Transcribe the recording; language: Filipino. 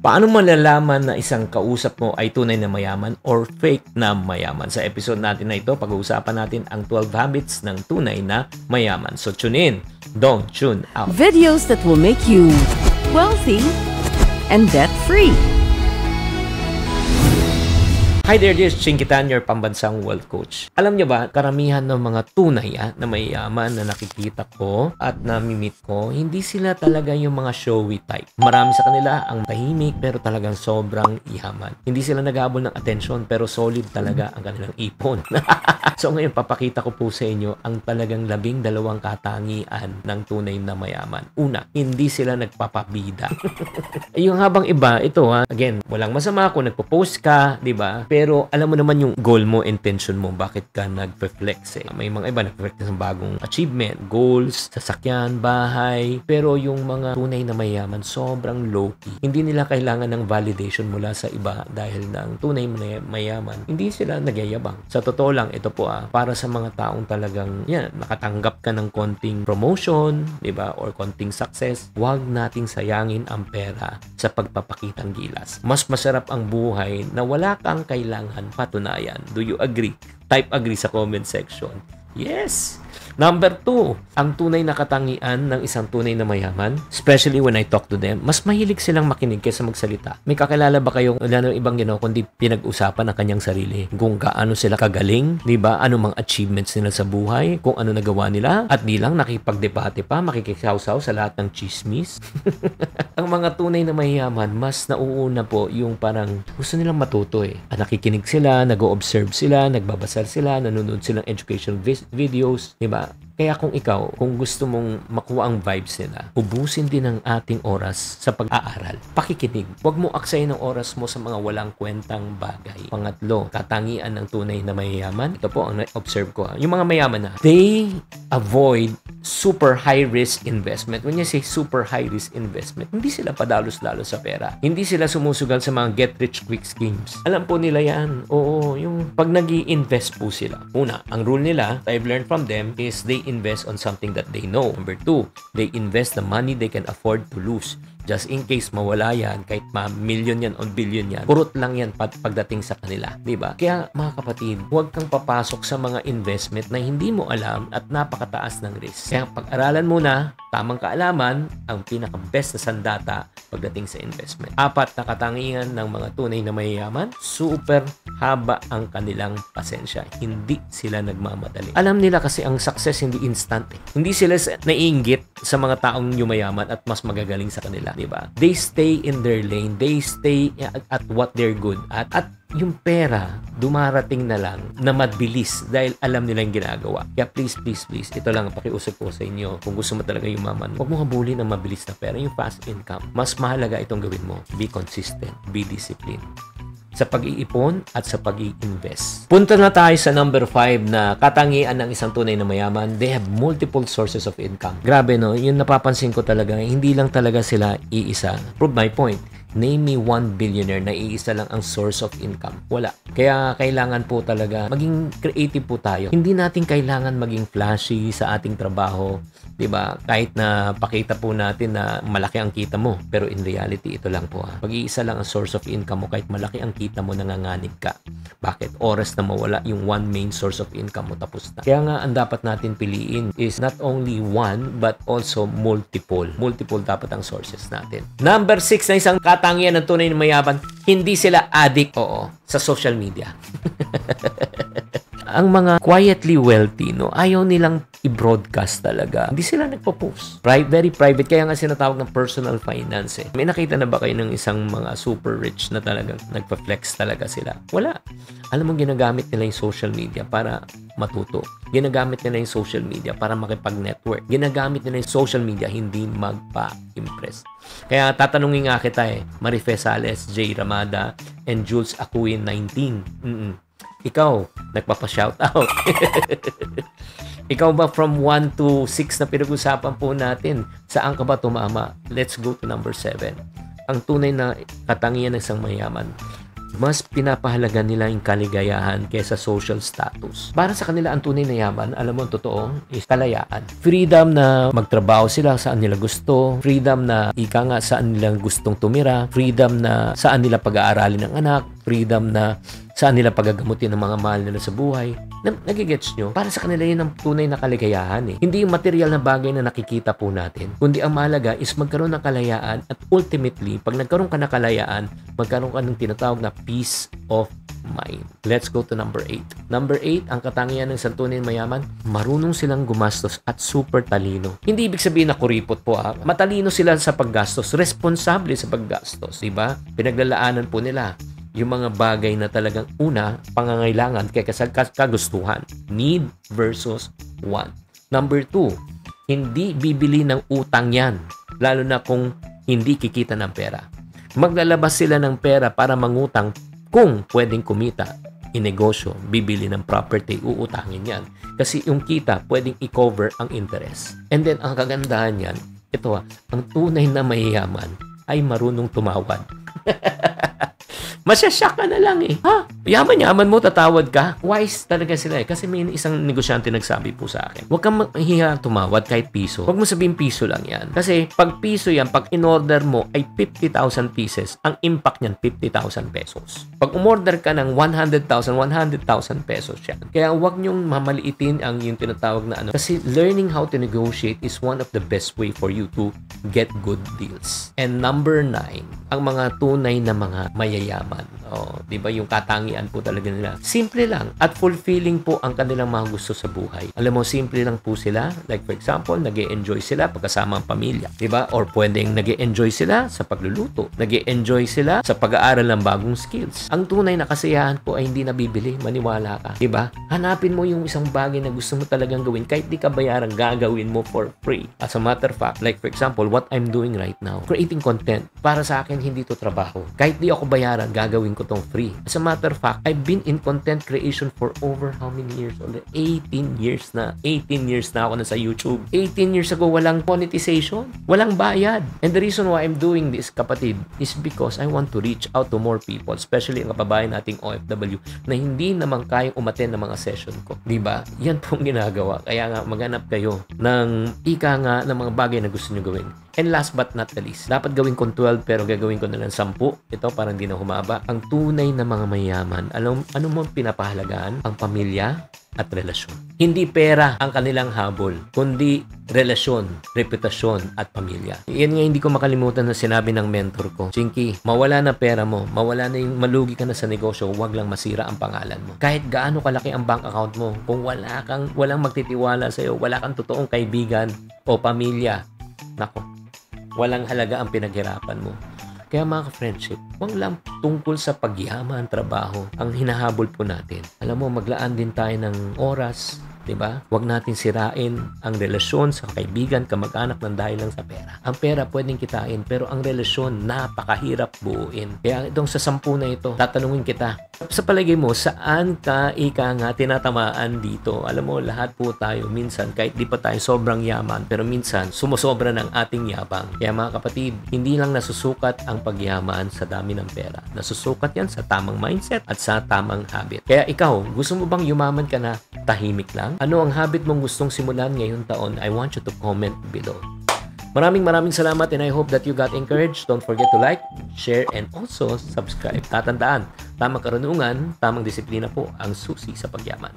Paano malalaman na isang kausap mo ay tunay na mayaman or fake na mayaman? Sa episode natin na ito, pag-uusapan natin ang 12 habits ng tunay na mayaman. So tune in, don't tune out. Videos that will make you wealthy and debt-free. Hi there, this is Chinkitan, your pambansang wealth coach. Alam niyo ba, karamihan ng mga tunay na mayaman na nakikita ko at namimit ko, hindi sila talaga yung mga showy type. Marami sa kanila ang tahimik pero talagang sobrang yaman. Hindi sila nag-aabol ng atensyon pero solid talaga ang kanilang ipon. So ngayon, papakita ko po sa inyo ang talagang 12 katangian ng tunay na mayaman. Una, hindi sila nagpapabida. Yung habang iba, ito again, walang masama kung nagpo-post ka, di ba? Pero alam mo naman yung goal mo, intention mo, bakit ka nagpe-flex May mga iba nagpe-flex ng bagong achievement, goals, sasakyan, bahay. Pero yung mga tunay na mayaman, sobrang low-key. Hindi nila kailangan ng validation mula sa iba dahil ng tunay na mayaman. Hindi sila nagyayabang. Sa totoo lang, ito po para sa mga taong talagang nakatanggap ka ng konting promotion, di ba? Or konting success. Huwag nating sayangin ang pera sa pagpapakitang gilas. Mas masarap ang buhay na wala kang kailangan patunayan. Do you agree? Type agree sa comment section. Yes! Number 2, ang tunay na katangian ng isang tunay na mayaman, especially when I talk to them, mas mahilig silang makinig kaysa magsalita. May kakilala ba kayong wala ng ibang kundi pinag-usapan ang kanyang sarili? Kung gaano sila kagaling, di ba? Ano mang achievements nila sa buhay, kung ano nagawa nila, at di lang nakipagdebate pa, makikisawsaw sa lahat ng chismis. Ang mga tunay na mayaman, mas nauuna po yung parang gusto nilang matuto Nakikinig sila, nag-o-observe sila, nagbabasa sila, nanonood silang educational videos, di ba? Kaya kung gusto mong makuha ang vibes nila, ubusin din ang ating oras sa pag-aaral. Pakikinig. Huwag mo aksayin ang oras mo sa mga walang kwentang bagay. Pangatlo, katangian ng tunay na mayaman. Ito po ang na-observe ko. Yung mga mayaman they avoid super high-risk investment. When you say super high-risk investment, hindi sila padalos-dalos sa pera. Hindi sila sumusugal sa mga get-rich-quick schemes. Alam po nila yan. Oo, yung pag nag-i-invest po sila. Una, ang rule nila, I've learned from them, is they invest on something that they know. Number 2, they invest the money they can afford to lose. Just in case mawala yan, kahit million yan o billion yan, purot lang yan pagdating sa kanila. Diba? Kaya mga kapatid, huwag kang papasok sa mga investment na hindi mo alam at napakataas ng risk. Kaya pag-aralan muna, tamang kaalaman, ang pinaka-best na sandata pagdating sa investment. 4 na katangian ng mga tunay na mayayaman, super haba ang kanilang pasensya. Hindi sila nagmamadali. Alam nila kasi ang success hindi instant Hindi sila naiinggit sa mga taong yumayaman at mas magagaling sa kanila. Diba? They stay in their lane. They stay at what they're good at. At yung pera, dumarating na lang na mabilis dahil alam nila yung ginagawa. Kaya please, ito lang ang pakiusap ko sa inyo. Kung gusto mo talaga yumaman, huwag mo habulin ang mabilis na pera, yung fast income. Mas mahalaga itong gawin mo. Be consistent. Be disciplined sa pag-iipon at sa pag-i-invest. Punta na tayo sa number 5 na katangian ng isang tunay na mayaman. They have multiple sources of income. Grabe yung napapansin ko talaga, hindi lang talaga sila iisa. Prove my point. Name me one billionaire na iisa lang ang source of income. Wala. Kaya kailangan po talaga maging creative po tayo. Hindi natin kailangan maging flashy sa ating trabaho. Diba? Kahit na pakita po natin na malaki ang kita mo. Pero in reality, ito lang po Mag-iisa lang ang source of income mo. Kahit malaki ang kita mo, nanganganib ka. Bakit? Oras na mawala yung one main source of income mo, tapos na. Kaya nga, ang dapat natin piliin is not only one, but also multiple. Multiple dapat ang sources natin. Number 6 na isang katangian ng tunay na mayaman, hindi sila addict, sa social media. Ang mga quietly wealthy, ayaw nilang i-broadcast talaga. Hindi sila nagpo-post. Very private. Kaya nga sinatawag ng personal finance. May nakita na ba kayo ng isang mga super rich na talagang nagpa-flex talaga sila? Wala. Alam mo, ginagamit nila yung social media para matuto. Ginagamit nila yung social media para makipag-network. Ginagamit nila yung social media hindi magpa-impress. Kaya tatanungin nga kita Marife Sales, J. Ramada, and Jules Acuin 19. Ikaw, nagpapa-shoutout. Ikaw ba from 1 to 6 na pinag-usapan po natin? Saan ka ba tumama? Let's go to number 7. Ang tunay na katangian ng isang mayaman. Mas pinapahalaga nila yung kaligayahan kaysa social status. Para sa kanila, ang tunay na yaman, alam mo, ang totoo, is kalayaan. Freedom na magtrabaho sila saan nila gusto. Freedom na ika nga saan nila gustong tumira. Freedom na saan nila pag-aaralin ng anak. Freedom na saan nila pagagamutin ng mga mahal nila sa buhay. Nagigets nyo? Para sa kanila yun ang tunay na kaligayahan eh. Hindi yung material na bagay na nakikita po natin. Kundi ang mahalaga is magkaroon ng kalayaan at ultimately, pag nagkaroon ka ng kalayaan, magkaroon ka ng tinatawag na peace of mind. Let's go to number 8. Number 8, ang katangian ng isang tunay na mayaman, marunong silang gumastos at super talino. Hindi ibig sabihin na kuripot po ha. Matalino sila sa paggastos, responsable sa paggastos, diba? Pinaglalaanan po nila yung mga bagay na talagang una, pangangailangan kaya kagustuhan. Need versus want. Number 2, hindi bibili ng utang yan. Lalo na kung hindi kikita ng pera. Maglalabas sila ng pera para mangutang kung pwedeng kumita. Inegosyo, bibili ng property, uutangin yan. Kasi yung kita, pwedeng i-cover ang interest. And then, ang kagandahan yan, ito ang tunay na mayayaman ay marunong tumawad. Masyasyak ka na lang eh. Ha? Yaman mo, tatawad ka. Wise talaga sila eh. Kasi may isang negosyante nagsabi po sa akin, huwag kang mahihiya tumawad kahit piso. Huwag mo sabihin piso lang yan. Kasi pag piso yan, pag in-order mo ay 50,000 pieces, ang impact niyan 50,000 pesos. Pag umorder ka ng 100,000 pesos yan. Kaya huwag niyong mamaliitin ang yung tinatawag na ano. Kasi learning how to negotiate is one of the best way for you to get good deals. And number 9, ang mga tunay na mga mayayaman. Di ba yung katangian po talaga nila. Simple lang at fulfilling po ang kanilang mga gusto sa buhay. Alam mo, simple lang po sila. Like for example, nag-e-enjoy sila pagkasama ang pamilya. Di ba? Or pwedeng nag-e-enjoy sila sa pagluluto. Nag-e-enjoy sila sa pag-aaral ng bagong skills. Ang tunay na kasiyahan po ay hindi nabibili. Maniwala ka. Di ba? Hanapin mo yung isang bagay na gusto mo talagang gawin. Kahit di ka bayaran, gagawin mo for free. As a matter of fact, like for example, what I'm doing right now, creating content. Para sa akin, hindi to trabaho. Kahit di ako bayaran, gagawin ko tong free. As a matter of fact, I've been in content creation for over how many years? 18 years na. 18 years na ako na sa YouTube. 18 years ago, walang monetization. Walang bayad. And the reason why I'm doing this, kapatid, is because I want to reach out to more people, especially ang kababayan nating OFW na hindi naman kayang umattend ng mga session ko. Diba? Yan pong ginagawa. Kaya nga, maghanap kayo ng ika nga ng mga bagay na gusto nyo gawin. And last but not the least, dapat gawin kong 12 pero gagawin ko na lang 10. Ito parang hindi na humaba. Ang tunay na mga mayaman, ano mo pinapahalagaan? Ang pamilya at relasyon. Hindi pera ang kanilang habol, kundi relasyon, reputasyon at pamilya. Yan nga hindi ko makalimutan na sinabi ng mentor ko, Chinky, mawala na pera mo, mawala na yung malugi ka na sa negosyo, huwag lang masira ang pangalan mo. Kahit gaano kalaki ang bank account mo, kung walang magtitiwala sa'yo, wala kang totoong kaibigan o pamilya, nako, walang halaga ang pinaghirapan mo. Kaya mga ka-friendship, huwag lang tungkol sa pagyaman, trabaho, ang hinahabol po natin. Alam mo, maglaan din tayo ng oras, diba? Huwag natin sirain ang relasyon sa kaibigan, kamag-anak ng dahil lang sa pera. Ang pera pwedeng kitain, pero ang relasyon napakahirap buuin. Kaya itong sa 10 na ito, tatanungin kita, sa palagay mo, saan ka ika nga tinatamaan dito? Alam mo, lahat po tayo minsan, kahit di pa tayo sobrang yaman, pero minsan sumusobra ng ating yabang. Kaya mga kapatid, hindi lang nasusukat ang pagyaman sa dami ng pera. Nasusukat yan sa tamang mindset at sa tamang habit. Kaya ikaw, gusto mo bang yumaman ka na tahimik lang? Ano ang habit mong gustong simulan ngayong taon? I want you to comment below. Maraming salamat and I hope that you got encouraged. Don't forget to like, share, and also subscribe. Tatandaan, tamang karunungan, tamang disiplina po ang susi sa pagyaman.